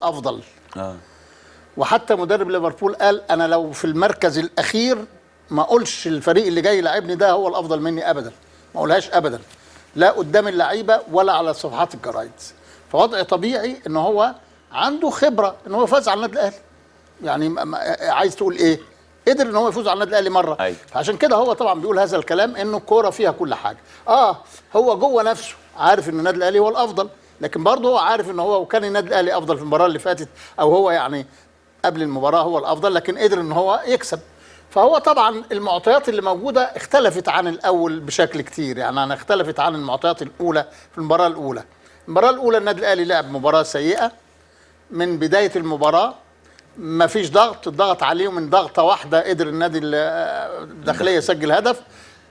افضل. وحتى مدرب ليفربول قال انا لو في المركز الاخير ما اقولش الفريق اللي جاي يلعبني ده هو الافضل مني ابدا، ما اقولهاش ابدا، لا قدام اللعيبه ولا على صفحات الجرايد. فوضع طبيعي ان هو عنده خبره ان هو فاز على النادي الاهلي. يعني عايز تقول ايه؟ قدر ان هو يفوز على النادي الاهلي مره. فعشان كده هو طبعا بيقول هذا الكلام، انه الكوره فيها كل حاجه. هو جوه نفسه عارف ان النادي الاهلي هو الافضل، لكن برضه هو عارف ان هو وكان النادي الاهلي افضل في المباراه اللي فاتت، او هو يعني قبل المباراه هو الافضل، لكن قدر ان هو يكسب. فهو طبعا المعطيات اللي موجوده اختلفت عن الاول بشكل كتير، يعني انا اختلفت عن المعطيات الاولى في المباراه الاولى. المباراه الاولى النادي الاهلي لعب مباراه سيئه من بدايه المباراه، ما فيش ضغط، الضغط عليه من ضغطه واحده قدر النادي الداخليه يسجل هدف،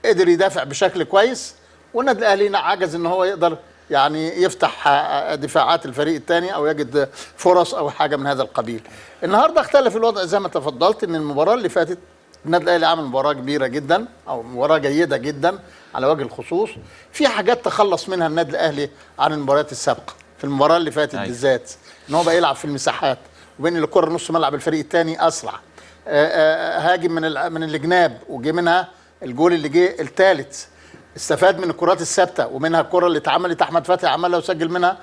قدر يدافع بشكل كويس، والنادي الاهلي عجز ان هو يقدر يعني يفتح دفاعات الفريق الثاني او يجد فرص او حاجه من هذا القبيل. النهارده اختلف الوضع زي ما تفضلت، ان المباراه اللي فاتت النادي الاهلي عمل مباراه كبيره جدا او مباراه جيده جدا على وجه الخصوص. في حاجات تخلص منها النادي الاهلي عن المباريات السابقه، في المباراه اللي فاتت بالذات ان هو بقى يلعب في المساحات، وبين الكره نص ملعب الفريق الثاني اسرع، هاجم من الجناب وجه منها الجول اللي جه الثالث، استفاد من الكرات الثابته ومنها الكره اللي اتعملت احمد فتحي عملها وسجل منها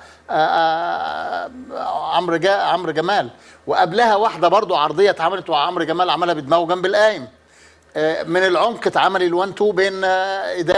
عمرو جمال، وقبلها واحده برضو عرضيه اتعملت وعمرو جمال عملها بدماغه جنب القايم، من العمق اتعمل ال1-2 بين